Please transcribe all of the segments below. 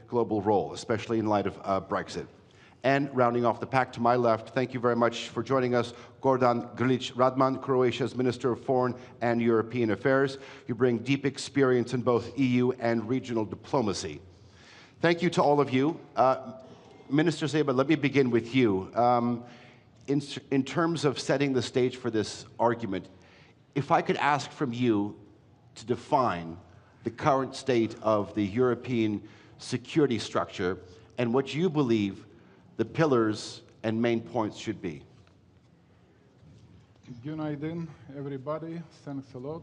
global role, especially in light of Brexit. And rounding off the pack to my left, thank you very much for joining us, Gordan Grlić Radman, Croatia's Minister of Foreign and European Affairs. You bring deep experience in both EU and regional diplomacy. Thank you to all of you. Minister Zeba, let me begin with you. In terms of setting the stage for this argument, if I could ask from you to define the current state of the European security structure and what you believe the pillars and main points should be. Günaydın, everybody. Thanks a lot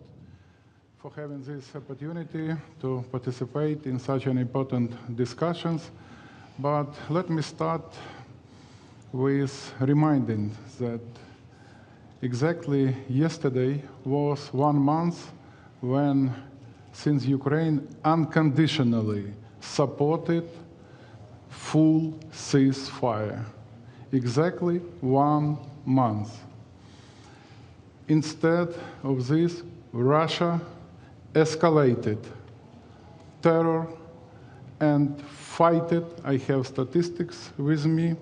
for having this opportunity to participate in such an important discussions. But let me start with reminding that exactly yesterday was 1 month since Ukraine unconditionally supported full ceasefire. Exactly 1 month. Instead of this, Russia escalated terror and fighted, I have statistics with me,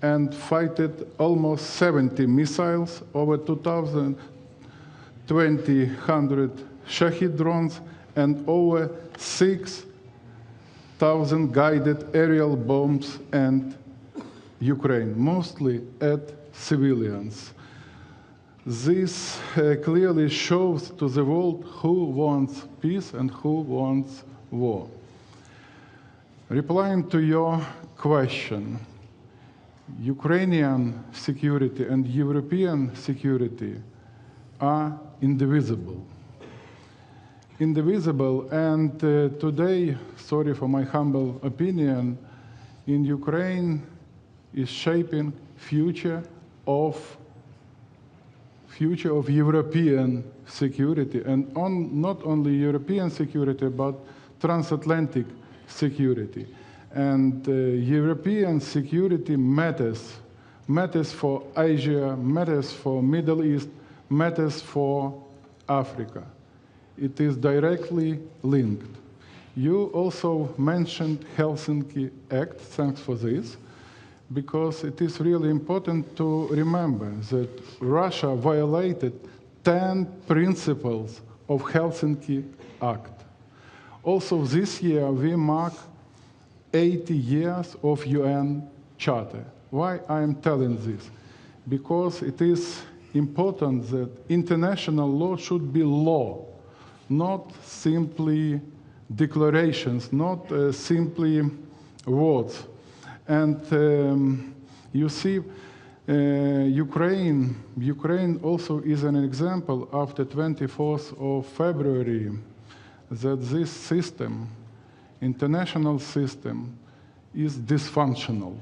and fighted almost 70 missiles, over 2,000, 2,000 Shahid drones, and over 6,000 guided aerial bombs and Ukraine, mostly at civilians. This clearly shows to the world who wants peace and who wants war. Replying to your question, Ukrainian security and European security are indivisible. Indivisible, and today, sorry for my humble opinion, in Ukraine is shaping future of European security, and not only European security, but transatlantic security. And European security matters for Asia, matters for Middle East, matters for Africa. It is directly linked. You also mentioned Helsinki Act, thanks for this, because it is really important to remember that Russia violated 10 principles of Helsinki Act. Also this year we mark 80 years of UN Charter. Why I am telling this? Because it is important that international law should be law, not simply declarations, not simply words. And you see, Ukraine also is an example after 24th of February that this system, international system, is dysfunctional.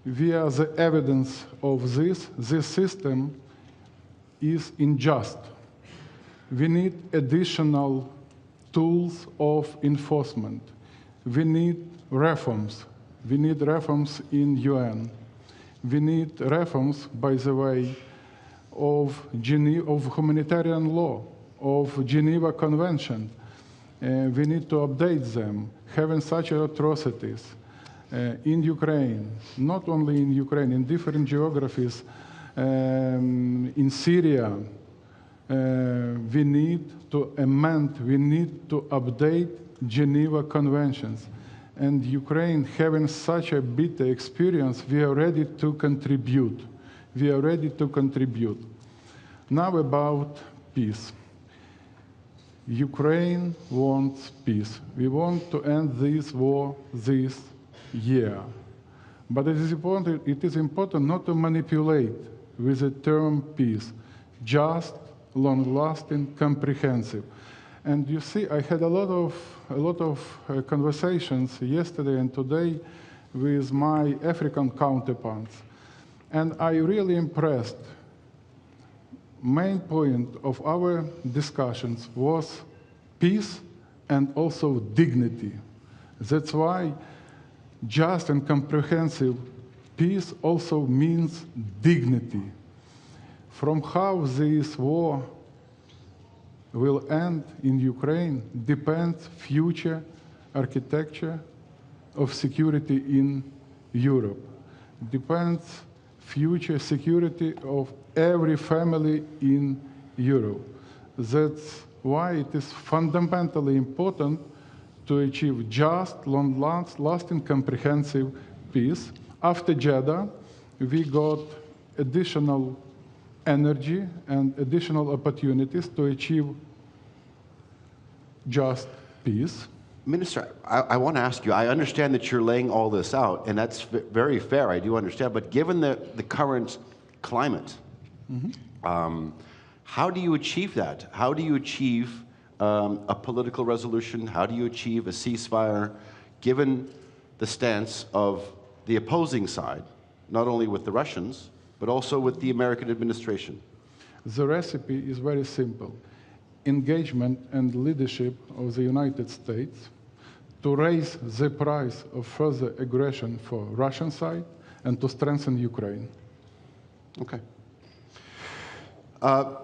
We are the evidence of this. This system is unjust. We need additional tools of enforcement. We need reforms. We need reforms in UN. We need reforms, by the way, of humanitarian law, of Geneva Convention. We need to update them, having such atrocities in Ukraine, not only in Ukraine, in different geographies, in Syria. We need to amend, we need to update Geneva Conventions. And Ukraine, having such a bitter experience, we are ready to contribute. We are ready to contribute. Now about peace. Ukraine wants peace. We want to end this war this year. But it is important not to manipulate with the term peace, just long-lasting, comprehensive. And you see, I had a lot of conversations yesterday and today with my African counterparts, and I really impressed. Main point of our discussions was peace and also dignity. That's why just and comprehensive peace also means dignity. From how this war will end in Ukraine depends future architecture of security in Europe. Depends future security of every family in Europe. That's why it is fundamentally important to achieve just, long-lasting, comprehensive peace. After Jeddah, we got additional energy and additional opportunities to achieve just peace. Minister, I want to ask you, I understand that you're laying all this out, and that's very fair, I do understand, but given the current climate, how do you achieve that? How do you achieve a political resolution? How do you achieve a ceasefire, given the stance of the opposing side, not only with the Russians, but also with the American administration? The recipe is very simple. Engagement and leadership of the United States to raise the price of further aggression for Russian side and to strengthen Ukraine. Okay.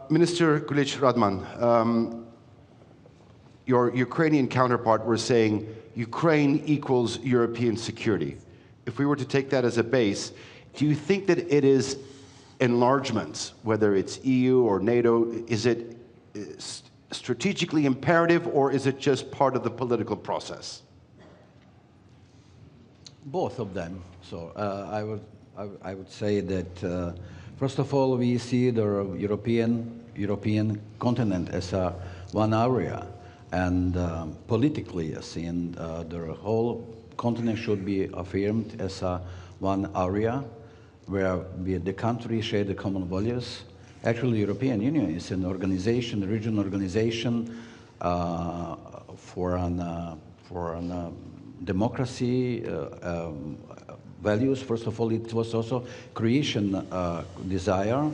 Minister Radman, your Ukrainian counterpart was saying Ukraine equals European security. If we were to take that as a base, do you think that it is enlargement, whether it's EU or NATO, is it strategically imperative, or is it just part of the political process? Both of them. So I would say that first of all, we see the European continent as one area, and politically, as in the whole continent should be affirmed as one area where the countries share the common values. Actually, the European Union is an organization, a regional organization for democracy values. First of all, it was also Croatian desire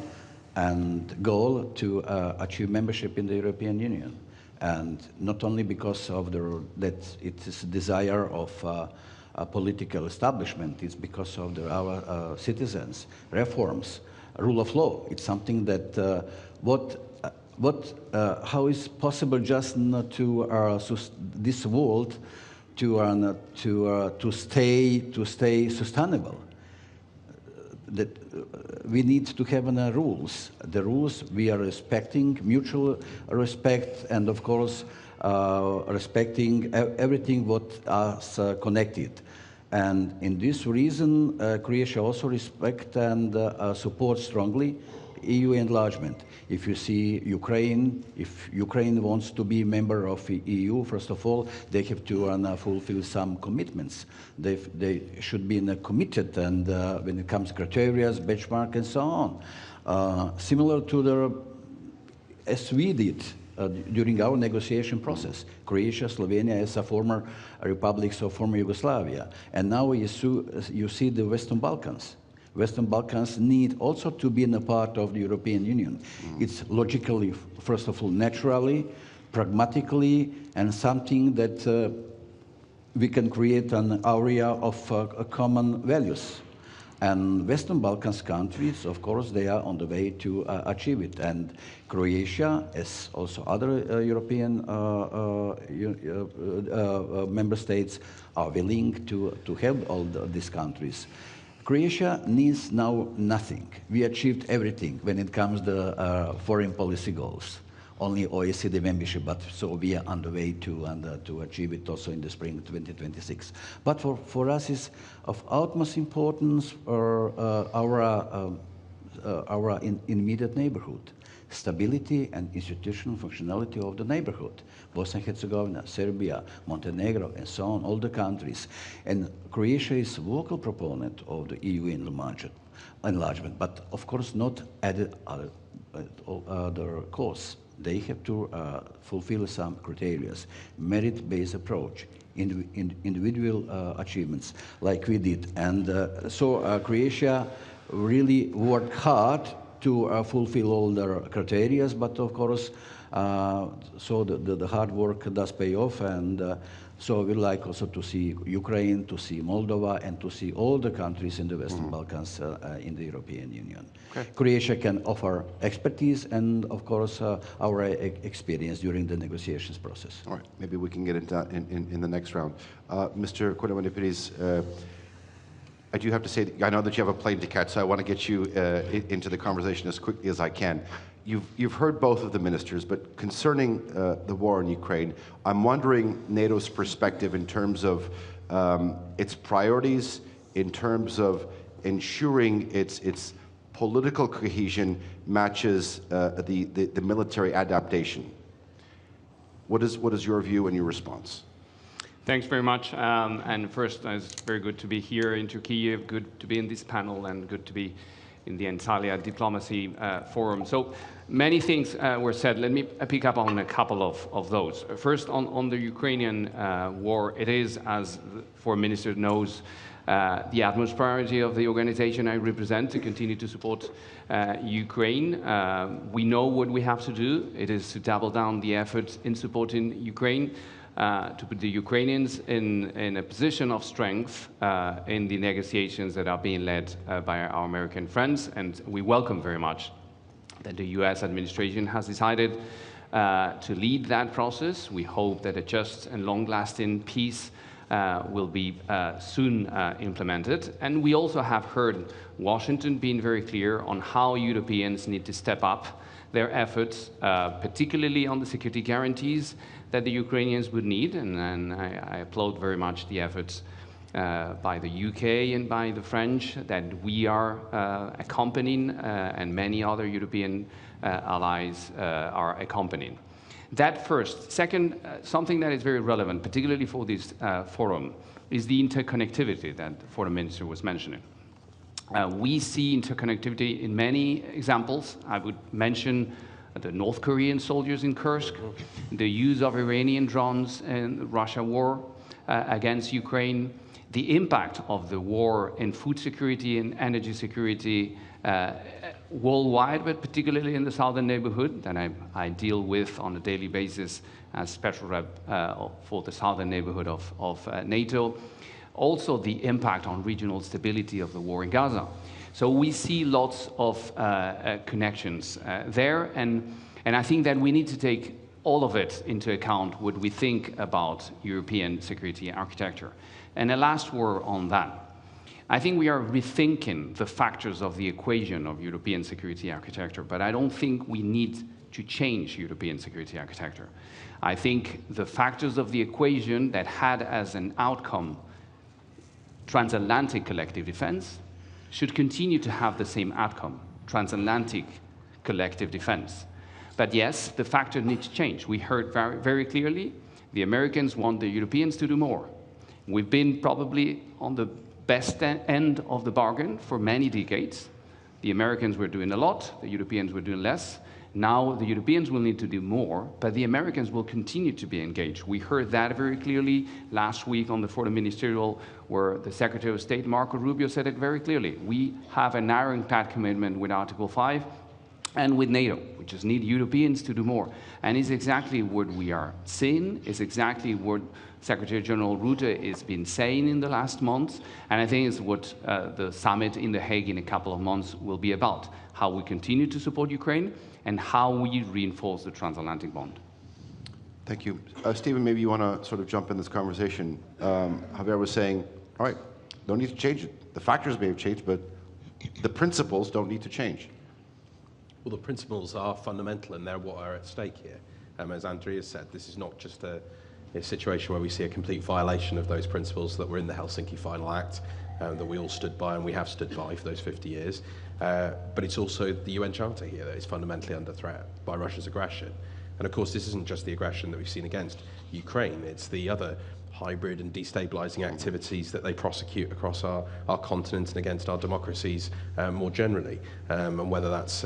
and goal to achieve membership in the European Union, and not only because of that it is a desire of a political establishment. It's because of our citizens, reforms, rule of law. It's something that how is possible just not to this world to stay sustainable. That we need to have rules. The rules we are respecting, mutual respect, and of course respecting everything what is connected. And in this reason, Croatia also respect and support strongly EU enlargement. If you see Ukraine, if Ukraine wants to be a member of the EU, first of all, they have to fulfill some commitments. They should be committed, and when it comes to criteria, benchmark, and so on. Similar to as we did during our negotiation process. Croatia, Slovenia as a former republics of former Yugoslavia. And now you see the Western Balkans. Western Balkans need also to be a part of the European Union. It's logically, first of all, naturally, pragmatically, and something that we can create an area of common values. And Western Balkans countries, of course, they are on the way to achieve it. And Croatia, as also other European member states, are willing to help all these countries. Croatia needs now nothing. We achieved everything when it comes to foreign policy goals. Only OECD membership, but so we are on the way to achieve it also in the spring 2026. But for us is of utmost importance our immediate neighborhood, stability and institutional functionality of the neighborhood, Bosnia and Herzegovina, Serbia, Montenegro, and so on, all the countries. And Croatia is a vocal proponent of the EU enlargement, but of course not at other costs. They have to fulfill some criteria, merit-based approach, individual achievements, like we did. And so Croatia really worked hard to fulfill all the criteria, but of course, so the hard work does pay off, and So we'd like also to see Ukraine, to see Moldova, and to see all the countries in the Western Balkans in the European Union. Okay. Croatia can offer expertise and, of course, our experience during the negotiations process. All right, maybe we can get into that in the next round. Mr. Koudamanipides, I do have to say, I know that you have a plane to catch, so I want to get you into the conversation as quickly as I can. You've heard both of the ministers, but concerning the war in Ukraine, I'm wondering NATO's perspective in terms of its priorities, in terms of ensuring its political cohesion matches the military adaptation. What is your view and your response? Thanks very much. And first, it's very good to be here in Turkey, good to be in this panel, and good to be in the Анталії diplomacy forum. So many things were said. Let me pick up on a couple of those. First, on the Ukrainian war, it is, as the foreign minister knows, the utmost priority of the organization I represent to continue to support Ukraine. We know what we have to do. It is to double down the efforts in supporting Ukraine, to put the Ukrainians in a position of strength in the negotiations that are being led by our American friends. And we welcome very much that the US administration has decided to lead that process. We hope that a just and long-lasting peace will be soon implemented. And we also have heard Washington being very clear on how Europeans need to step up their efforts, particularly on the security guarantees that the Ukrainians would need, and I applaud very much the efforts by the UK and by the French that we are accompanying, and many other European allies are accompanying. That first. Second, something that is very relevant, particularly for this forum, is the interconnectivity that the foreign minister was mentioning. We see interconnectivity in many examples. I would mention the North Korean soldiers in Kursk, the use of Iranian drones in the Russia war against Ukraine, the impact of the war in food security and energy security worldwide, but particularly in the southern neighborhood that I deal with on a daily basis as special rep for the southern neighborhood of NATO. Also the impact on regional stability of the war in Gaza. So we see lots of connections there, and I think that we need to take all of it into account when we think about European security architecture. And a last word on that. I think we are rethinking the factors of the equation of European security architecture, but I don't think we need to change European security architecture. I think the factors of the equation that had as an outcome transatlantic collective defense should continue to have the same outcome, transatlantic collective defense. But yes, the factor needs to change. We heard very, very clearly the Americans want the Europeans to do more. We've been probably on the best end of the bargain for many decades. The Americans were doing a lot, the Europeans were doing less. Now the Europeans will need to do more, but the Americans will continue to be engaged. We heard that very clearly last week on the Foreign Ministerial, where the Secretary of State, Marco Rubio, said it very clearly. We have an ironclad commitment with Article 5 and with NATO. We just need Europeans to do more. And it's exactly what we are seeing, it's exactly what Secretary General Rutte has been saying in the last months, and I think it's what the summit in The Hague in a couple of months will be about, how we continue to support Ukraine and how we reinforce the transatlantic bond. Thank you. Stephen, maybe you want to sort of jump in this conversation. Javier was saying, all right, don't need to change it. The factors may have changed, but the principles don't need to change. Well, the principles are fundamental, and they're what are at stake here. As Andrea said, this is not just a situation where we see a complete violation of those principles that were in the Helsinki Final Act, that we all stood by, and we have stood by for those 50 years. But it's also the UN Charter here that is fundamentally under threat by Russia's aggression. And of course, this isn't just the aggression that we've seen against Ukraine, it's the other hybrid and destabilizing activities that they prosecute across our continent and against our democracies more generally. And whether that's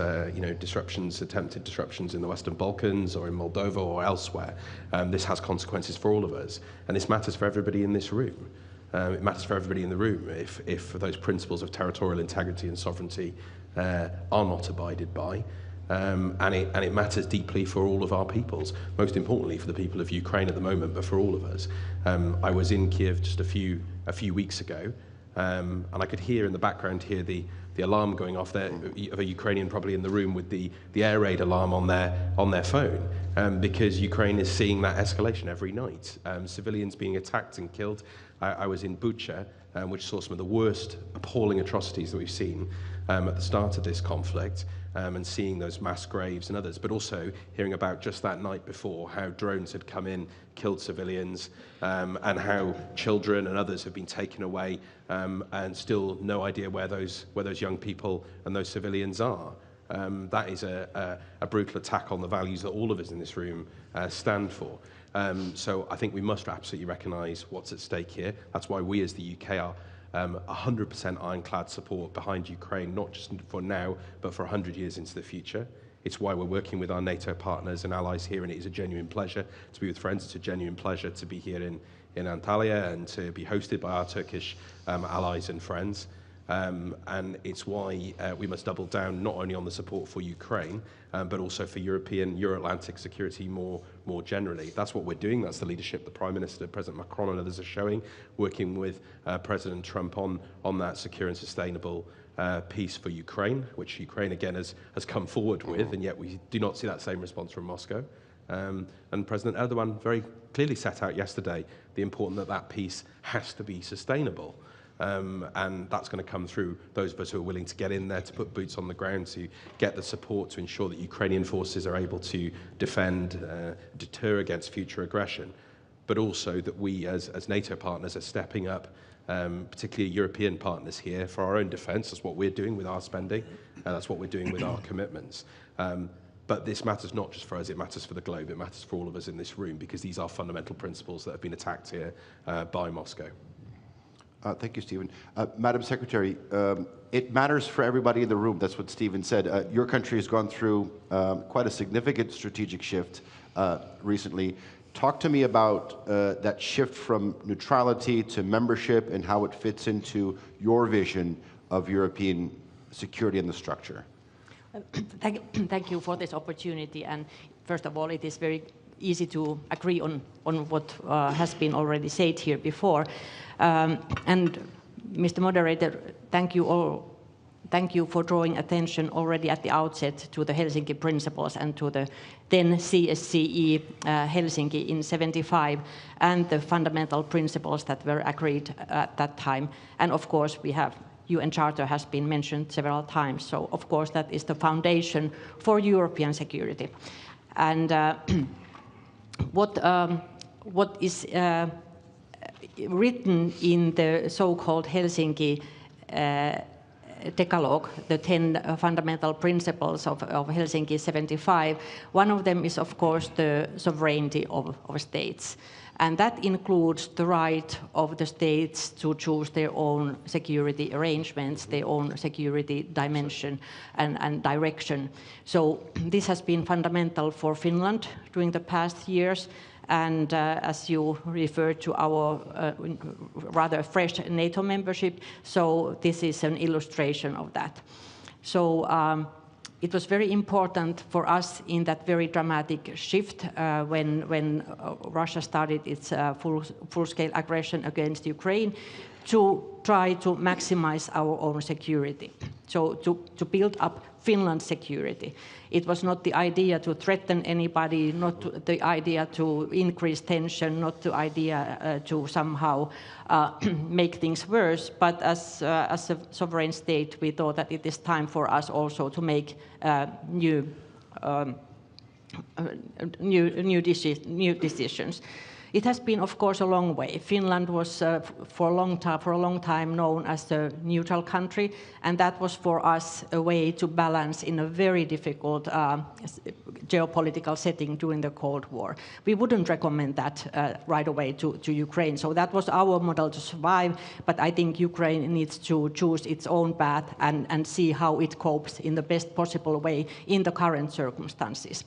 disruptions, attempted disruptions in the Western Balkans or in Moldova or elsewhere, this has consequences for all of us. And this matters for everybody in this room. It matters for everybody in the room if those principles of territorial integrity and sovereignty are not abided by. And it matters deeply for all of our peoples, most importantly for the people of Ukraine at the moment, but for all of us. I was in Kiev just a few weeks ago, and I could hear in the background the alarm going off there of a Ukrainian probably in the room with the air raid alarm on their phone, because Ukraine is seeing that escalation every night. Civilians being attacked and killed. I was in Bucha, which saw some of the worst appalling atrocities that we've seen at the start of this conflict, and seeing those mass graves and others, but also hearing about just that night before how drones had come in, killed civilians, and how children and others have been taken away, and still no idea where those young people and those civilians are. That is a brutal attack on the values that all of us in this room stand for. So I think we must absolutely recognise what's at stake here. That's why we as the UK are 100% ironclad support behind Ukraine, not just for now, but for 100 years into the future. It's why we're working with our NATO partners and allies here, and it is a genuine pleasure to be with friends. It's a genuine pleasure to be here in Antalya and to be hosted by our Turkish allies and friends. And it's why we must double down not only on the support for Ukraine, but also for Euro-Atlantic security more generally. That's what we're doing. That's the leadership the Prime Minister, President Macron and others are showing, working with President Trump on that secure and sustainable peace for Ukraine, which Ukraine again has come forward with, and yet we do not see that same response from Moscow. And President Erdogan very clearly set out yesterday the importance that peace has to be sustainable. And that's going to come through those of us who are willing to get in there, to put boots on the ground, to get the support to ensure that Ukrainian forces are able to defend, deter against future aggression, but also that we as NATO partners are stepping up, particularly European partners here, for our own defence. That's what we're doing with our spending, and that's what we're doing with our commitments. But this matters not just for us, it matters for the globe, it matters for all of us in this room, because these are fundamental principles that have been attacked here by Moscow. Thank you, Stephen. Madam Secretary, it matters for everybody in the room. That's what Stephen said. Your country has gone through quite a significant strategic shift recently. Talk to me about that shift from neutrality to membership and how it fits into your vision of European security and the structure. Thank you for this opportunity. And first of all, it is very easy to agree on what has been already said here before. And Mr. Moderator, thank you for drawing attention already at the outset to the Helsinki Principles and to the then CSCE Helsinki in '75 and the fundamental principles that were agreed at that time. And of course, we have UN Charter has been mentioned several times. So of course, that is the foundation for European security. And what is written in the so-called Helsinki Decalogue, the 10 fundamental principles of Helsinki 75, one of them is, of course, the sovereignty of states. And that includes the right of the states to choose their own security arrangements, their own security dimension and direction. So this has been fundamental for Finland during the past years. And as you referred to our rather fresh NATO membership, so this is an illustration of that. So it was very important for us in that very dramatic shift when Russia started its full-scale aggression against Ukraine to try to maximize our own security, so to build up Finland's security. It was not the idea to threaten anybody, not the idea to increase tension, not the idea to somehow make things worse, but as a sovereign state, we thought that it is time for us also to make new decisions. It has been, of course, a long way. Finland was for a long time known as a neutral country, and that was for us a way to balance in a very difficult geopolitical setting during the Cold War. We wouldn't recommend that right away to Ukraine. So that was our model to survive, but I think Ukraine needs to choose its own path and see how it copes in the best possible way in the current circumstances.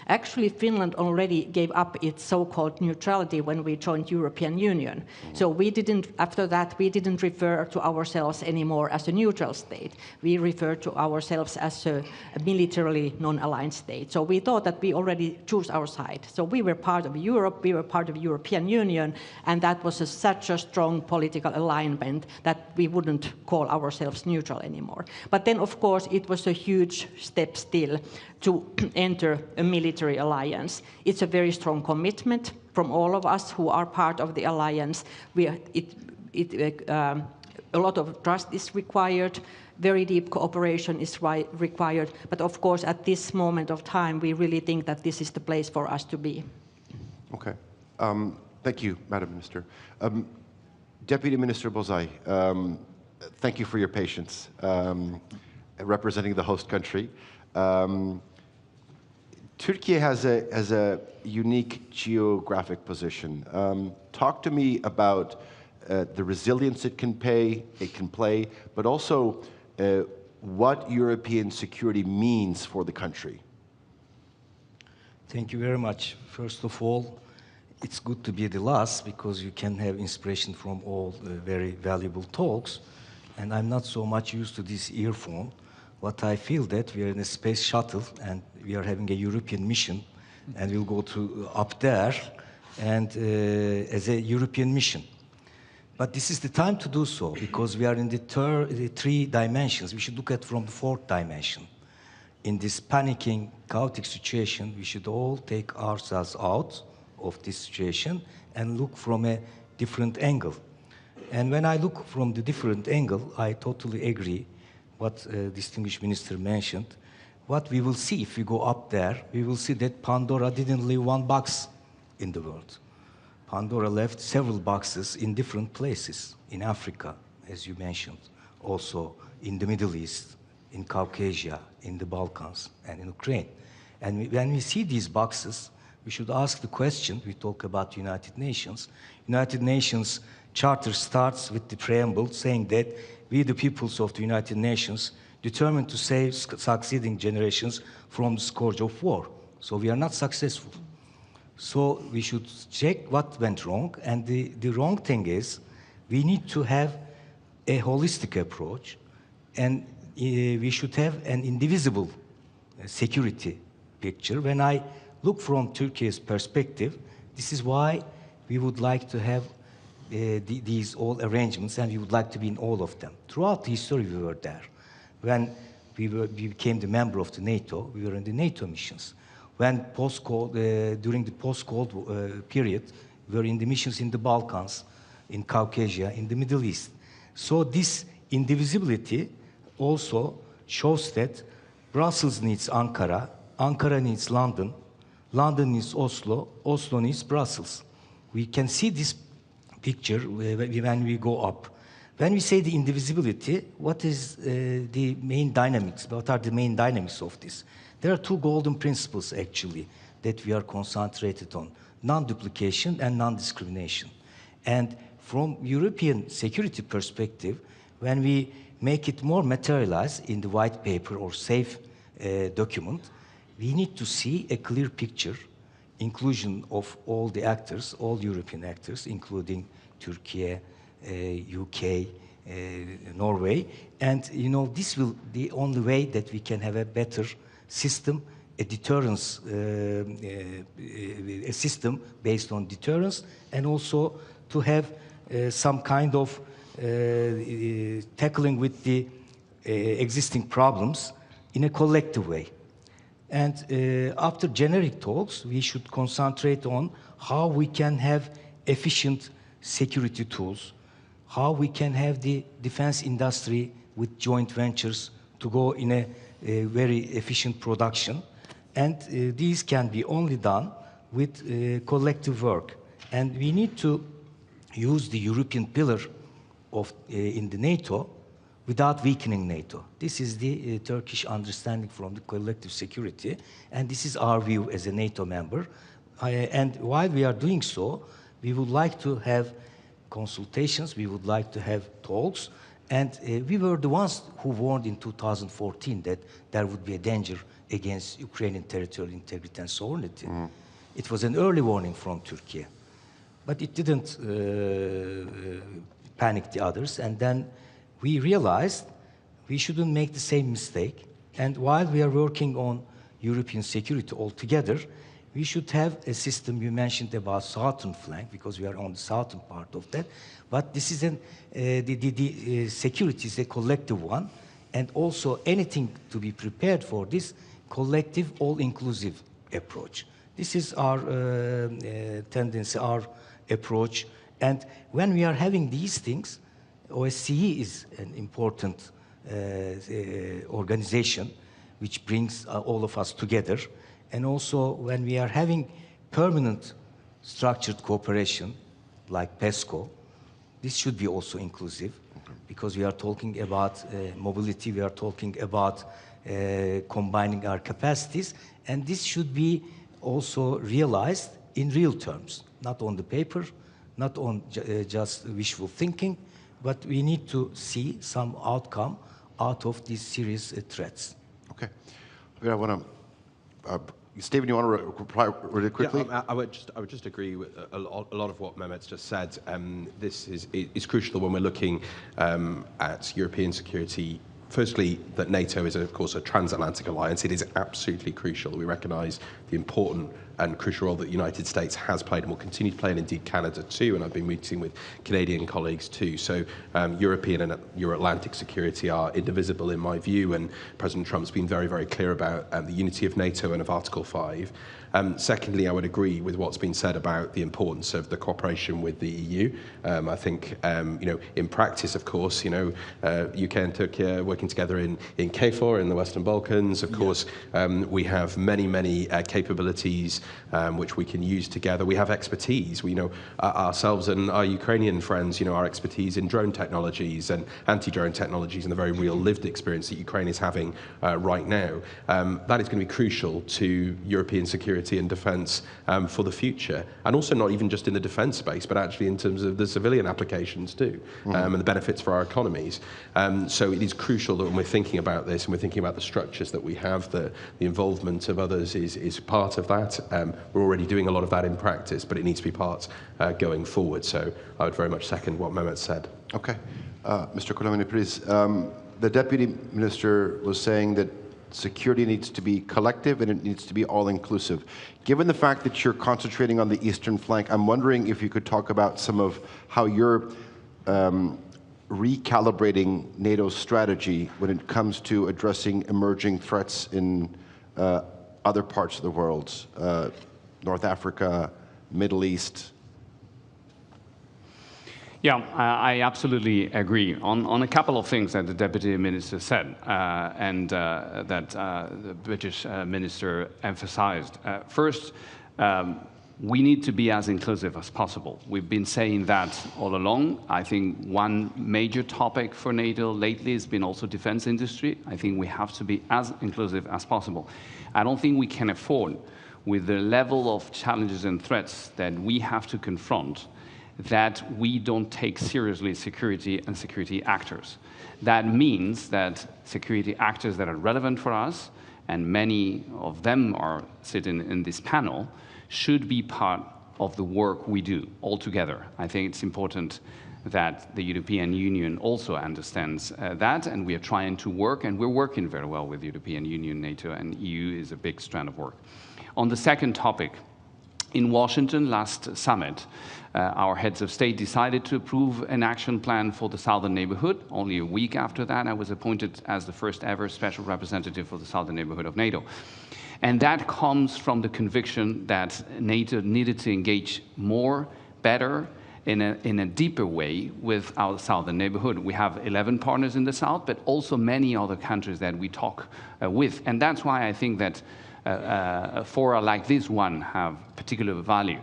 Actually, Finland already gave up its so-called neutrality reality when we joined European Union. So we didn't, after that, we didn't refer to ourselves anymore as a neutral state. We referred to ourselves as a militarily non-aligned state. So we thought that we already chose our side. So we were part of Europe, we were part of European Union, and that was such a strong political alignment that we wouldn't call ourselves neutral anymore. But then, of course, it was a huge step still to enter a military alliance. It's a very strong commitment from all of us who are part of the alliance. A lot of trust is required, very deep cooperation is required, but of course at this moment of time we really think that this is the place for us to be. Okay. Thank you, Madam Minister. Deputy Minister Bozay, thank you for your patience representing the host country. Turkey has a unique geographic position. Talk to me about the resilience it can play, but also what European security means for the country. Thank you very much. First of all, it's good to be the last because you can have inspiration from all the very valuable talks. And I'm not so much used to this earphone. What I feel that we are in a space shuttle and we are having a European mission and we'll go to up there and as a European mission. But this is the time to do so because we are in the three dimensions. We should look at from the fourth dimension. In this panicking, chaotic situation, we should all take ourselves out of this situation and look from a different angle. And when I look from the different angle, I totally agree what distinguished minister mentioned. What we will see if we go up there, we will see that Pandora didn't leave one box in the world. Pandora left several boxes in different places, in Africa, as you mentioned, also in the Middle East, in Caucasia, in the Balkans, and in Ukraine. And when we see these boxes, we should ask the question, we talk about United Nations. United Nations Charter starts with the preamble saying that we, the peoples of the United Nations, determined to save succeeding generations from the scourge of war. So we are not successful. So we should check what went wrong, and the wrong thing is we need to have a holistic approach, and we should have an indivisible security picture. When I look from Turkey's perspective, this is why we would like to have these all arrangements, and we would like to be in all of them. Throughout history, we were there. When we became the member of the NATO, we were in the NATO missions. When during the post-Cold period, we were in the missions in the Balkans, in Caucasia, in the Middle East. So this indivisibility also shows that Brussels needs Ankara, Ankara needs London, London needs Oslo, Oslo needs Brussels. We can see this picture when we go up. When we say the indivisibility, what is the main dynamics? What are the main dynamics of this? There are two golden principles, actually, that we are concentrated on: non-duplication and non-discrimination. And from European security perspective, when we make it more materialized in the white paper or SAFE document, we need to see a clear picture, inclusion of all the actors, all European actors, including Turkey, UK, Norway. And, you know, this will be the only way that we can have a better system, a deterrence, a system based on deterrence, and also to have some kind of tackling with the existing problems in a collective way. And after generic talks, we should concentrate on how we can have efficient security tools, how we can have the defense industry with joint ventures to go in a very efficient production. And these can be only done with collective work. And we need to use the European pillar of, in the NATO without weakening NATO. This is the Turkish understanding from the collective security, and this is our view as a NATO member. And while we are doing so, we would like to have consultations, we would like to have talks, and we were the ones who warned in 2014 that there would be a danger against Ukrainian territorial integrity and sovereignty. It was an early warning from Turkey. but it didn't panic the others. And then we realized we shouldn't make the same mistake. And while we are working on European security altogether, we should have a system. You mentioned about southern flank, because we are on the southern part of that. But this is the security is a collective one, and also anything to be prepared for this collective, all-inclusive approach. This is our tendency, our approach. And when we are having these things, OSCE is an important organization which brings all of us together. And also when we are having permanent structured cooperation like PESCO, this should be also inclusive, because we are talking about mobility, we are talking about combining our capacities, and this should be also realized in real terms, not on the paper, not on just wishful thinking, but we need to see some outcome out of these serious threats. Okay. I want to, Stephen, you want to reply really quickly? Yeah, I would just agree with a lot of what Mehmet's just said. This is crucial when we're looking at European security. Firstly, that NATO is, of course, a transatlantic alliance. It is absolutely crucial. We recognise the important and crucial role that the United States has played and will continue to play, and indeed Canada too, and I've been meeting with Canadian colleagues too. So European and Euro-Atlantic security are indivisible in my view, and President Trump's been very, very clear about the unity of NATO and of Article 5. Secondly, I would agree with what's been said about the importance of the cooperation with the EU. I think, in practice, of course, UK and Turkey are working together in KFOR in the Western Balkans. Of course, we have many capabilities which we can use together. We have expertise. We know ourselves and our Ukrainian friends, our expertise in drone technologies and anti-drone technologies, and the very real lived experience that Ukraine is having right now. That is going to be crucial to European security and defence for the future, and also not even just in the defence space, but actually in terms of the civilian applications too, and the benefits for our economies. So it is crucial that when we're thinking about this and we're thinking about the structures that we have, the involvement of others is part of that. We're already doing a lot of that in practice, but it needs to be part going forward. So I would very much second what Mehmet said. Okay. Mr. Kolemani, please. The Deputy Minister was saying that security needs to be collective and it needs to be all-inclusive. Given the fact that you're concentrating on the eastern flank, I'm wondering if you could talk about some of how you're recalibrating NATO's strategy when it comes to addressing emerging threats in other parts of the world, North Africa, Middle East. Yeah, I absolutely agree on a couple of things that the Deputy Minister said and that the British Minister emphasized. First, we need to be as inclusive as possible. We've been saying that all along. I think one major topic for NATO lately has been also defense industry. I think we have to be as inclusive as possible. I don't think we can afford, with the level of challenges and threats that we have to confront, that we don't take seriously security and security actors. That means that security actors that are relevant for us, and many of them are sitting in this panel, should be part of the work we do altogether. I think it's important that the European Union also understands that, and we are trying to work, and we're working very well with the European Union, NATO, and EU is a big strand of work. On the second topic, in Washington last summit, our heads of state decided to approve an action plan for the southern neighborhood. Only a week after that, I was appointed as the first ever special representative for the southern neighborhood of NATO. And that comes from the conviction that NATO needed to engage more, better, in a deeper way with our southern neighborhood. We have 11 partners in the south, but also many other countries that we talk with. And that's why I think that a fora like this one have particular value.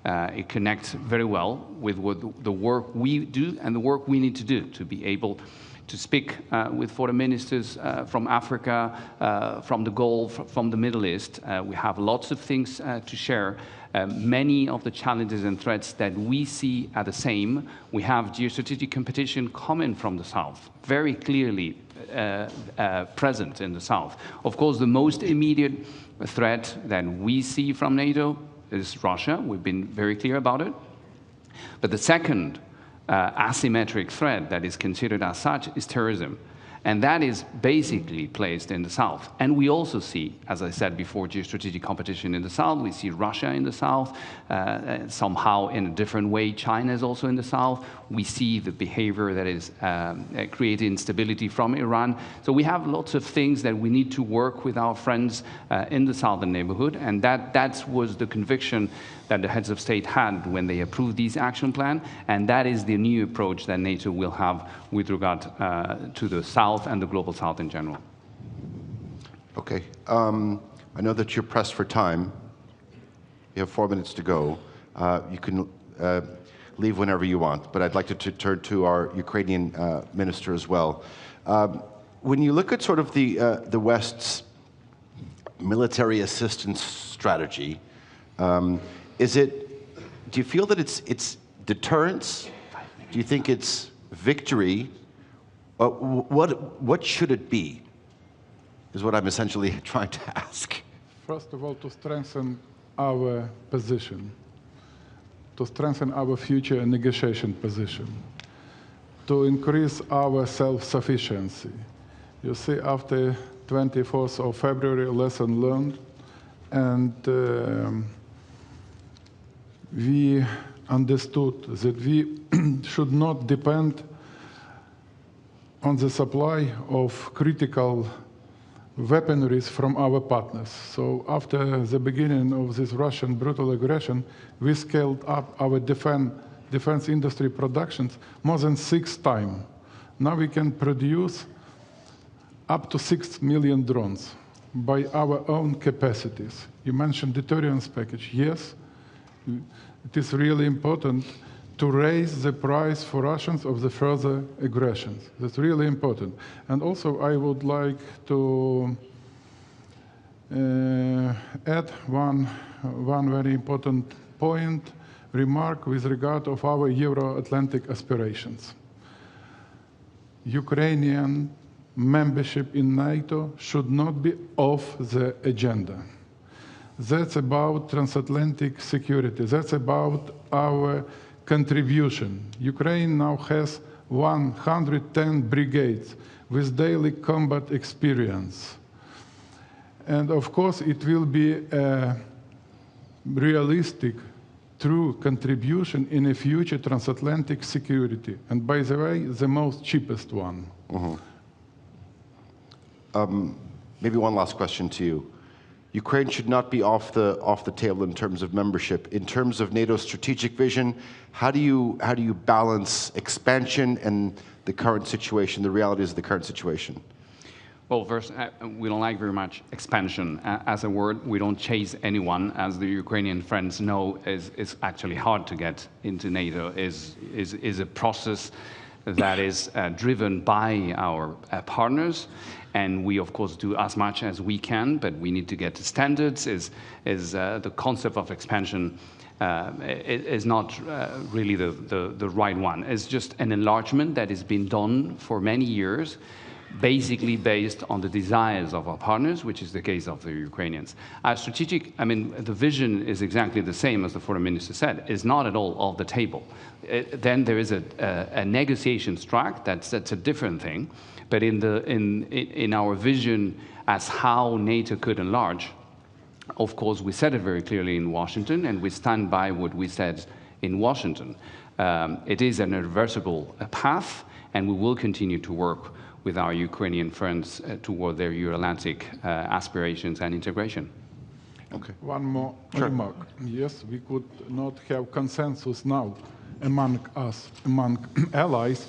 It connects very well with the work we do and the work we need to do to be able to speak with foreign ministers from Africa, from the Gulf, from the Middle East. We have lots of things to share. Many of the challenges and threats that we see are the same. We have geostrategic competition coming from the south, very clearly present in the south. Of course, the most immediate threat that we see from NATO is Russia. We've been very clear about it. But the second asymmetric threat that is considered as such is terrorism. And that is basically placed in the south. And we also see, as I said before, geostrategic competition in the south. We see Russia in the south, somehow in a different way. China is also in the south. We see the behavior that is creating instability from Iran. So we have lots of things that we need to work with our friends in the southern neighborhood. And that was the conviction that the heads of state had when they approved this action plan. And that is the new approach that NATO will have with regard to the South and the global South in general. Okay. I know that you're pressed for time. You have 4 minutes to go. You can leave whenever you want, but I'd like to turn to our Ukrainian minister as well. When you look at sort of the West's military assistance strategy, do you feel that it's deterrence? Do you think it's victory? What should it be, is what I'm essentially trying to ask. First of all, to strengthen our position, to strengthen our future negotiation position, to increase our self-sufficiency. You see, after 24th of February, lesson learned, and we understood that we should not depend on the supply of critical weaponries from our partners. So after the beginning of this Russian brutal aggression, we scaled up our defense industry productions more than 6 times. Now we can produce up to 6 million drones by our own capacities. You mentioned deterrence package. Yes, it is really important to raise the price for Russians of the further aggressions. That's really important. And also I would like to add one very important remark with regard of our Euro-Atlantic aspirations. Ukrainian membership in NATO should not be off the agenda. That's about transatlantic security. That's about our contribution. Ukraine now has 110 brigades with daily combat experience. And of course, it will be a realistic, true contribution in a future transatlantic security. And by the way, the most cheapest one. Maybe one last question to you. Ukraine should not be off the table in terms of membership. In terms of NATO's strategic vision, how do you balance expansion and the current situation, the realities of the current situation? Well, first, we don't like very much expansion as a word. We don't chase anyone, as the Ukrainian friends know. Is actually hard to get into NATO. Is a process that is driven by our partners. And we, of course, do as much as we can, but we need to get to standards. The concept of expansion is not really the right one. It's just an enlargement that has been done for many years, basically based on the desires of our partners, which is the case of the Ukrainians. Our strategic, the vision is exactly the same as the foreign minister said, is not at all off the table. Then there is a negotiations track, that's a different thing. But in our vision as how NATO could enlarge, of course, we said it very clearly in Washington, and we stand by what we said in Washington. It is an irreversible path, and we will continue to work with our Ukrainian friends toward their Euro-Atlantic aspirations and integration. Okay. One more remark. Yes, we could not have consensus now among us, among allies,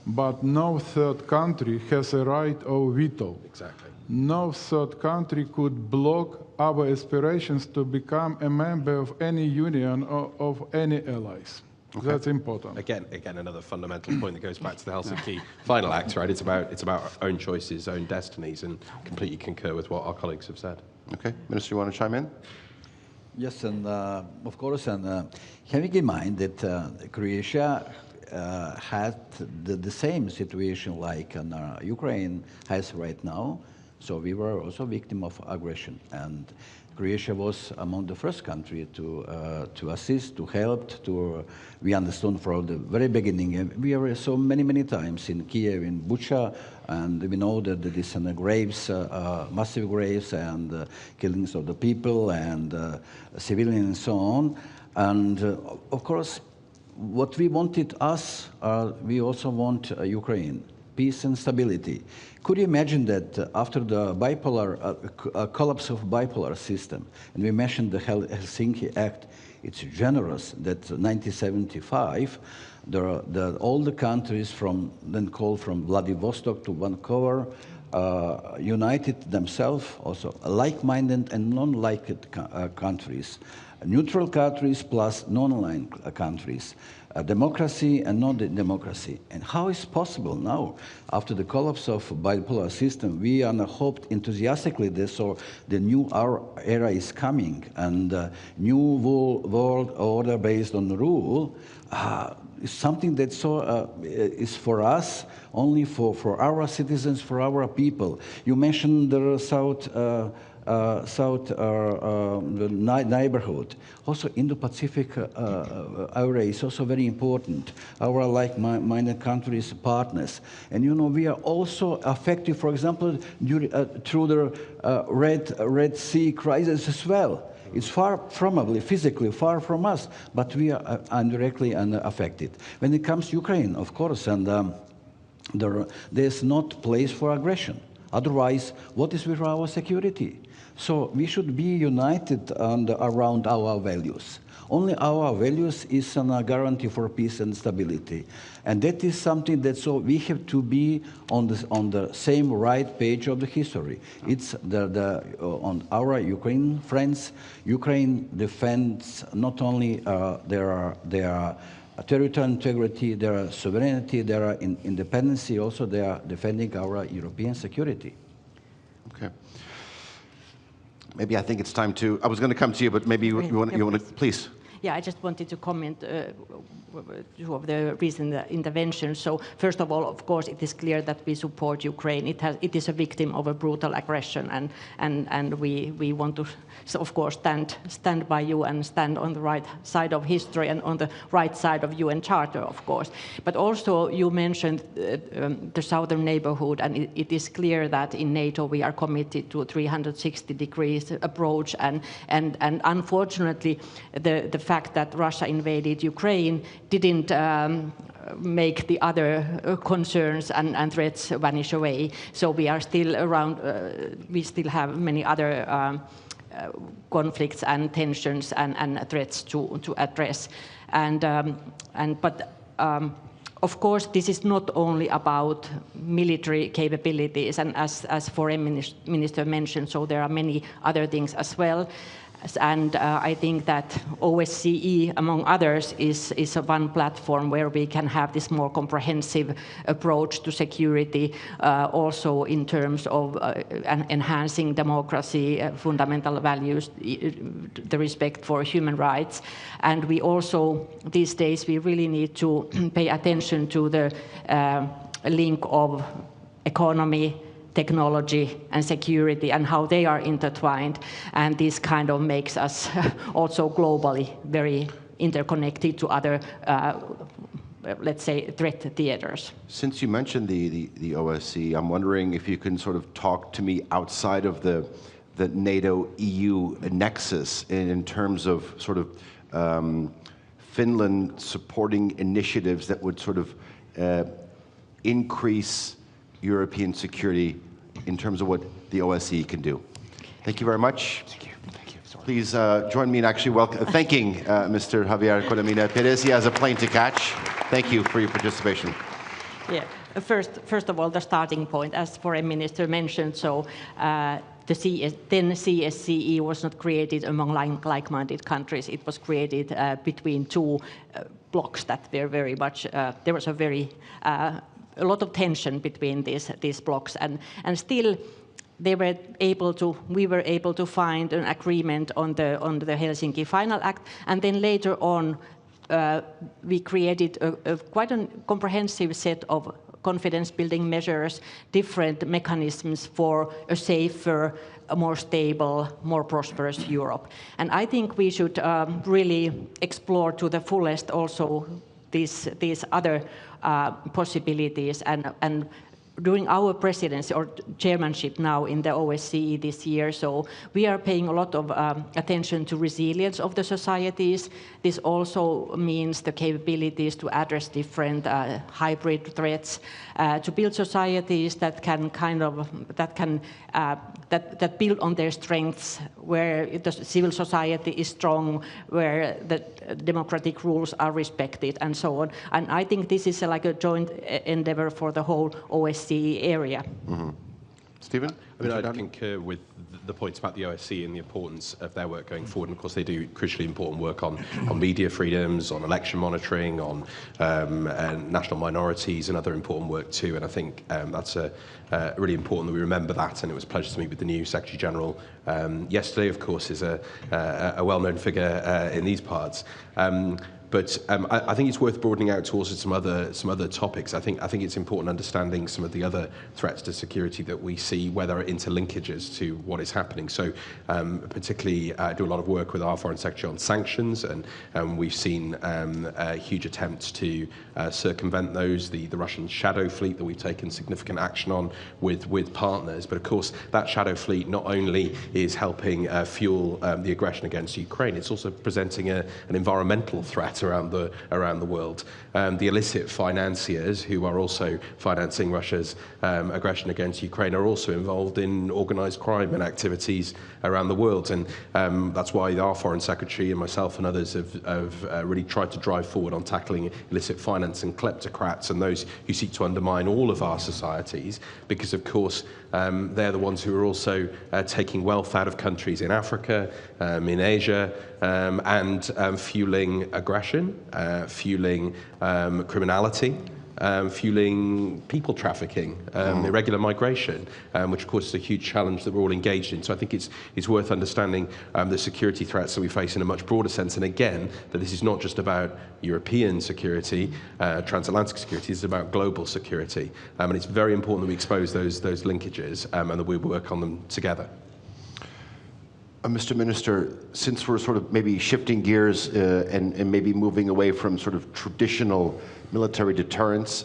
but no third country has a right of veto. Exactly. No third country could block our aspirations to become a member of any union or of any allies. Okay. That's important. Again, another fundamental point that goes back to the Helsinki Final Act, right? It's about our own choices, own destinies, and completely concur with what our colleagues have said. Okay, Minister, you want to chime in? Yes, and of course, and having in mind that Croatia had the same situation like Ukraine has right now, So we were also a victim of aggression. And Croatia was among the first country to assist, to help, we understood from the very beginning. We were so many times in Kiev, in Bucha, and we know that there is graves, massive graves, and killings of the people, and civilians and so on. And of course, what we wanted we also want Ukraine, peace and stability. Could you imagine that after the collapse of bipolar system, and we mentioned the Helsinki Act, it's generous that 1975, all the countries from Vladivostok to Vancouver united themselves, also like-minded and non-like countries, neutral countries plus non-aligned countries, democracy and non-democracy. And how is possible now, after the collapse of bipolar system, we hoped enthusiastically that the new era is coming, and new world order based on rule is something that is for us, only for our citizens, for our people. You mentioned the South neighborhood. Also, Indo-Pacific area is also very important. Our like-minded countries, partners. And we are also affected, for example, through the Red Sea crisis as well. It's probably physically far from us, but we are indirectly affected. When it comes to Ukraine, of course, and there's not place for aggression. Otherwise, what is with our security? So we should be united around our values. Only our values is a guarantee for peace and stability. And that is something that we have to be on the same right page of the history. It's on our Ukraine friends. Ukraine defends not only their territorial integrity, their sovereignty, their independence, also they are defending our European security. Okay. Maybe I think it's time to, I was going to come to you, but maybe you want to, please. Yeah, I just wanted to comment two of the recent interventions. So first of all, of course, it is clear that we support Ukraine. It is a victim of a brutal aggression, and we want to, of course, stand by you and stand on the right side of history and on the right side of UN Charter, of course. But also, you mentioned the southern neighborhood, and it is clear that in NATO we are committed to a 360 degrees approach, and unfortunately, the fact that Russia invaded Ukraine didn't make the other concerns and threats vanish away. So we are still around, we still have many other conflicts and tensions and threats to address. But of course, this is not only about military capabilities, and as Foreign Minister mentioned, so there are many other things as well. And I think that OSCE, among others, is one platform where we can have this more comprehensive approach to security, also in terms of enhancing democracy, fundamental values, the respect for human rights. And we also, these days, we really need to pay attention to the link of economy, technology and security, and how they are intertwined, and this kind of makes us also globally very interconnected to other, let's say, threat theaters. Since you mentioned the OSCE, I'm wondering if you can sort of talk to me outside of the NATO-EU nexus in terms of sort of Finland supporting initiatives that would sort of increase European security in terms of what the OSCE can do. Thank you very much. Thank you. Thank you. Sorry. Please join me in actually thanking Mr. Javier Codamina Perez. He has a plane to catch. Thank you for your participation. Yeah. First of all, the starting point, as Foreign Minister mentioned, so the then CSCE was not created among like-minded countries. It was created between two blocs that were very much, there was a lot of tension between these blocs, and still we were able to find an agreement on the Helsinki Final Act, and then later on we created quite a comprehensive set of confidence-building measures, different mechanisms for a safer, a more stable, more prosperous Europe. And I think we should really explore to the fullest also these other possibilities. And during our presidency or chairmanship now in the OSCE this year, so we are paying a lot of attention to resilience of the societies. This also means the capabilities to address different hybrid threats, to build societies that can that build on their strengths, where the civil society is strong, where the democratic rules are respected, and so on. And I think this is like a joint endeavor for the whole OSCE area. Mm-hmm. Stephen? I mean, I concur with the points about the OSCE and the importance of their work going forward. And of course, they do crucially important work on media freedoms, on election monitoring, on national minorities, and other important work too. And I think that's really important that we remember that. And it was a pleasure to meet with the new Secretary General yesterday. Of course, is a well-known figure in these parts. But I think it's worth broadening out to also some other topics. I think it's important understanding some of the other threats to security that we see, where there are interlinkages to what is happening. So particularly, I do a lot of work with our Foreign Secretary on sanctions, and we've seen huge attempts to circumvent those. The Russian shadow fleet that we've taken significant action on with partners. But of course, that shadow fleet not only is helping fuel the aggression against Ukraine, it's also presenting an environmental threat around the world. The illicit financiers who are also financing Russia's aggression against Ukraine are also involved in organised crime and activities around the world. And that's why our Foreign Secretary and myself and others have really tried to drive forward on tackling illicit finance and kleptocrats and those who seek to undermine all of our societies, because of course they're the ones who are also taking wealth out of countries in Africa, in Asia, and fueling aggression, fueling criminality, fueling people trafficking, irregular migration, which of course is a huge challenge that we're all engaged in. So I think it's worth understanding the security threats that we face in a much broader sense. And again, that this is not just about European security, transatlantic security, this is about global security. And it's very important that we expose those linkages and that we work on them together. Mr. Minister, since we're sort of maybe shifting gears and maybe moving away from sort of traditional military deterrence,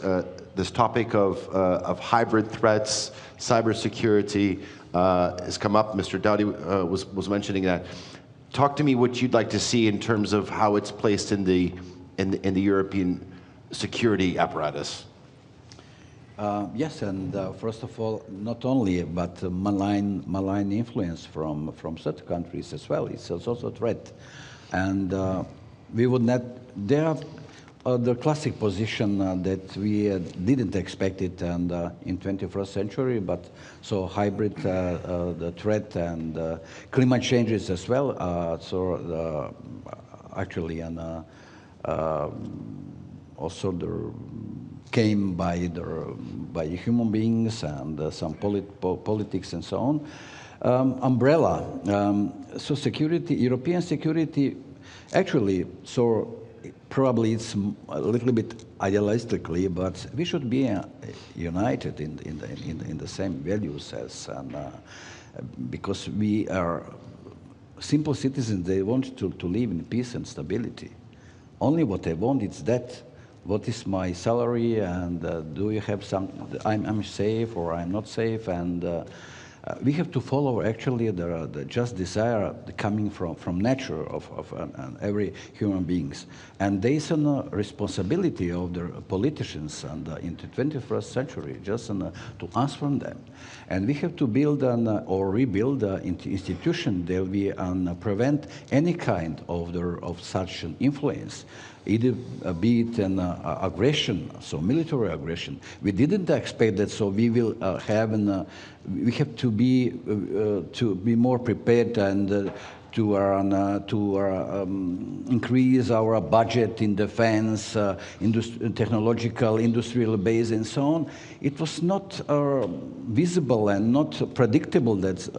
this topic of hybrid threats, cybersecurity has come up. Mr. Dowdy was mentioning that. Talk to me what you'd like to see in terms of how it's placed in the European security apparatus. Yes, and first of all, not only, but malign influence from certain countries as well. It's also a threat. And we would not, there are the classic position that we didn't expect it and in 21st century, but so hybrid the threat and climate changes as well. Actually, and also the came by human beings and some politics and so on. Umbrella. So security, European security, actually, so probably it's a little bit idealistically, but we should be united in the same values as, because we are simple citizens. They want to live in peace and stability. Only what they want is that. What is my salary, and do you have some, I'm safe or I'm not safe, and we have to follow actually the just desire coming from nature of every human beings. And there is a responsibility of the politicians and in the 21st century just to answer them. And we have to build or rebuild institution that will prevent any kind of such an influence. Either be it an aggression, so military aggression. We didn't expect that, so we will have we have to be more prepared and increase our budget in defense, technological, industrial base, and so on. It was not visible and not predictable that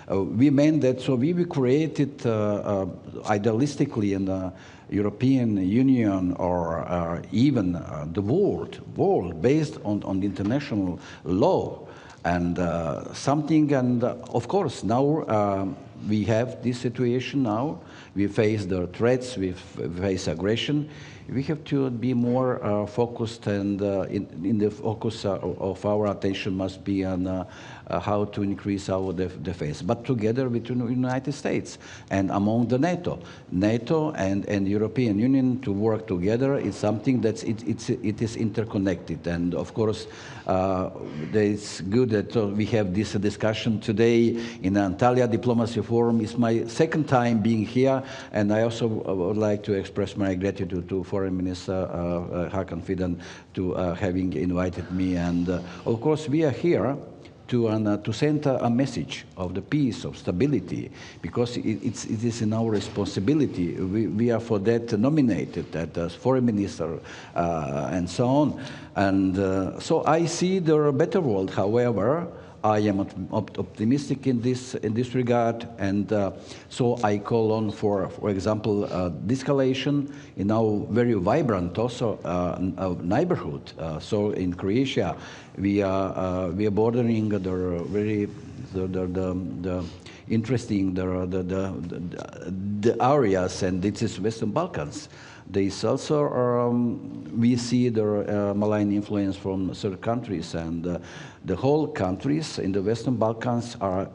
we meant that, so we created idealistically in the European Union or even the world based on the international law. And and of course, now we have this situation now. We face the threats, we face aggression. We have to be more focused, and in the focus of our attention must be on how to increase our defense, but together with the United States and among the NATO and European Union to work together is something that it is interconnected. And of course, it's good that we have this discussion today in the Анталії Diplomacy Forum. It's my second time being here, and I also would like to express my gratitude to Foreign Minister Hakan Fidan to having invited me. And of course, we are here to send a message of the peace, of stability, because it is in our responsibility. We are for that nominated as foreign minister and so on. And so I see the better world. However, I am optimistic in this regard, and so I call on for example, de-escalation in our very vibrant also neighborhood. So in Croatia, we are bordering the interesting the areas, and it is Western Balkans. There is also, we see the malign influence from certain countries, and the whole countries in the Western Balkans are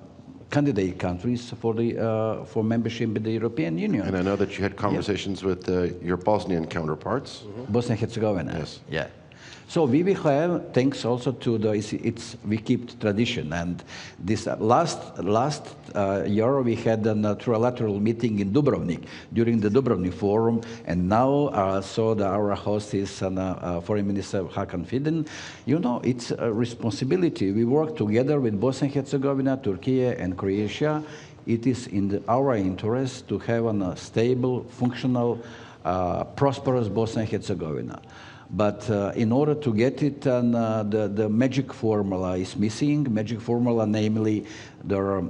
candidate countries for membership in the European Union. And I know that you had conversations with your Bosnian counterparts. Bosnia and Herzegovina. Yes. Yeah. So we will have, thanks also to we keep tradition. And this last year we had a trilateral meeting in Dubrovnik during the Dubrovnik Forum, and now our host is Foreign Minister Hakan Fidan. You know, it's a responsibility. We work together with Bosnia and Herzegovina, Turkey, and Croatia. It is in our interest to have a stable, functional, prosperous Bosnia and Herzegovina. But in order to get it, the magic formula is missing. Magic formula, namely, the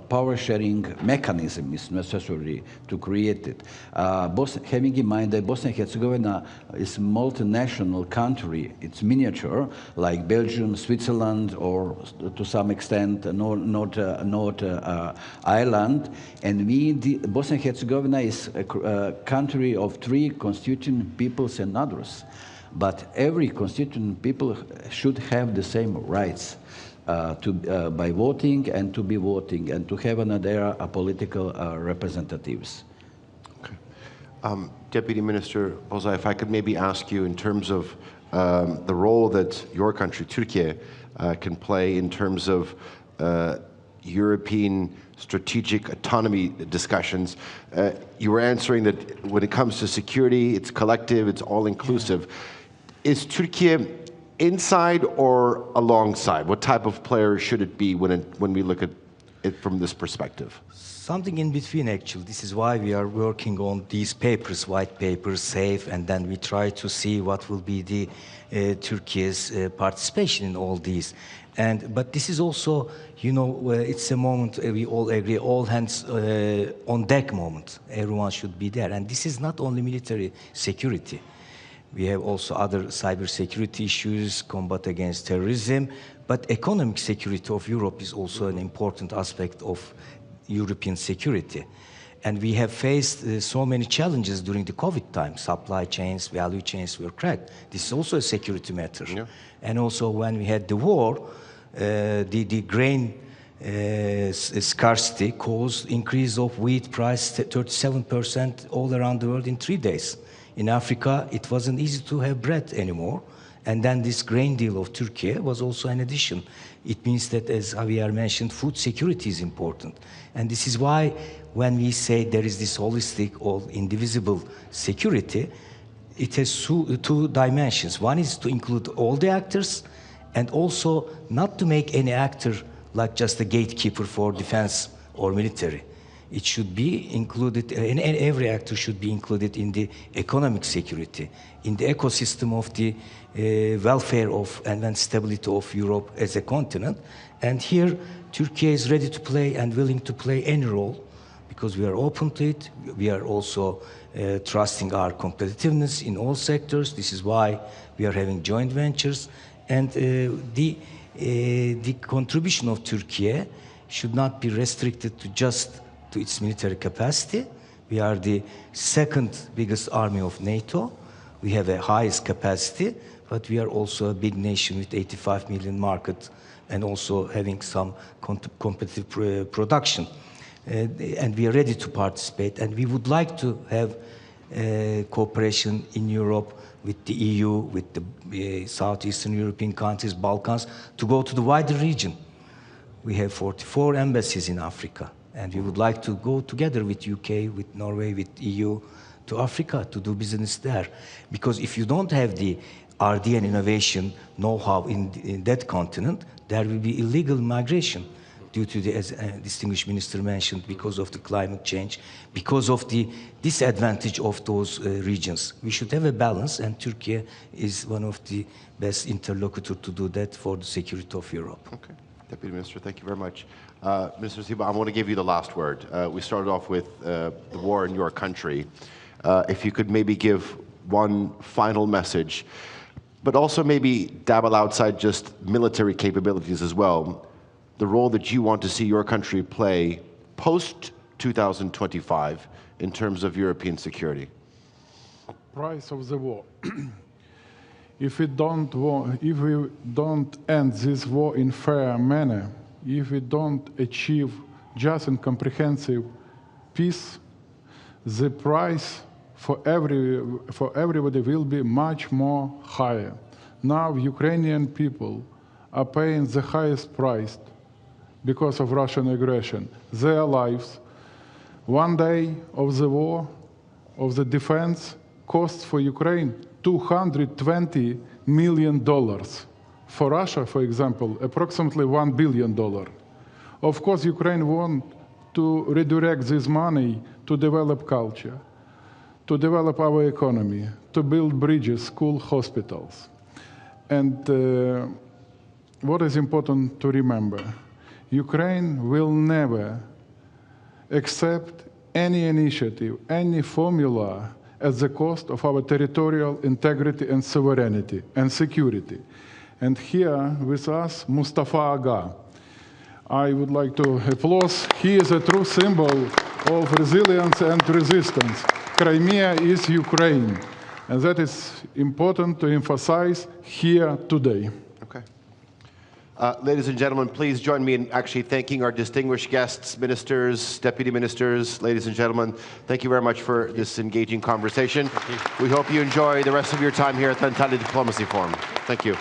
power sharing mechanism is necessary to create it. Having in mind that Bosnia and Herzegovina is a multinational country, it's miniature, like Belgium, Switzerland, or to some extent North Ireland. And Bosnia and Herzegovina is a country of 3 constituent peoples and others. But every constituent people should have the same rights. By voting and to be voting and to have their political representatives. Okay. Deputy Minister Bozay, if I could maybe ask you in terms of the role that your country, Turkey, can play in terms of European strategic autonomy discussions. You were answering that when it comes to security, it's collective, it's all-inclusive. Is Turkey inside or alongside? What type of player should it be when we look at it from this perspective? Something in between, actually. This is why we are working on these papers, white papers, SAFE, and then we try to see what will be the Turkey's participation in all these. But this is also, you know, it's a moment we all agree, all hands on deck moment. Everyone should be there. And this is not only military security. We have also other cybersecurity issues, combat against terrorism, but economic security of Europe is also an important aspect of European security. And we have faced so many challenges during the COVID time. Supply chains, value chains were cracked. This is also a security matter. Yeah. And also when we had the war, the grain scarcity caused increase of wheat price 37% all around the world in 3 days. In Africa, it wasn't easy to have bread anymore. And then this grain deal of Turkey was also an addition. It means that, as Javier mentioned, food security is important. And this is why when we say there is this holistic or indivisible security, it has two dimensions. One is to include all the actors, and also not to make any actor like just a gatekeeper for defense or military. it should be included, and every actor should be included in the economic security, in the ecosystem of the welfare of and stability of Europe as a continent. And here, Turkey is ready to play and willing to play any role, because we are open to it. We are also trusting our competitiveness in all sectors. This is why we are having joint ventures. And the contribution of Turkey should not be restricted to just to its military capacity. We are the second biggest army of NATO. We have a highest capacity, but we are also a big nation with 85 million market and also having some competitive production. And we are ready to participate, and we would like to have cooperation in Europe with the EU, with the Southeastern European countries, Balkans, to go to the wider region. We have 44 embassies in Africa, and we would like to go together with UK, with Norway, with EU to Africa to do business there. Because if you don't have the R&D and innovation know-how in that continent, there will be illegal migration due to the, as distinguished minister mentioned, because of the climate change, because of the disadvantage of those regions. We should have a balance, and Turkey is one of the best interlocutors to do that for the security of Europe. Okay. Deputy Minister, thank you very much. Mr. Sibíga, I want to give you the last word. We started off with the war in your country. If you could maybe give one final message, but also maybe dabble outside just military capabilities as well, the role that you want to see your country play post-2025 in terms of European security. Price of the war. If we don't end this war in fair manner, if we don't achieve just and comprehensive peace, the price for everybody will be much more higher. Now Ukrainian people are paying the highest price because of Russian aggression. Their lives, one day of the war, of the defense, costs for Ukraine $220 million. For Russia, for example, approximately $1 billion. Of course, Ukraine wants to redirect this money to develop culture, to develop our economy, to build bridges, schools, hospitals. And what is important to remember, Ukraine will never accept any initiative, any formula at the cost of our territorial integrity and sovereignty and security. And here with us, Mustafa Aga. I would like to applaud. He is a true symbol of resilience and resistance. Crimea is Ukraine, and that is important to emphasize here today. Okay. Ladies and gentlemen, please join me in actually thanking our distinguished guests, ministers, deputy ministers. Ladies and gentlemen, thank you very much for this engaging conversation. We hope you enjoy the rest of your time here at the Анталії Diplomacy Forum. Thank you.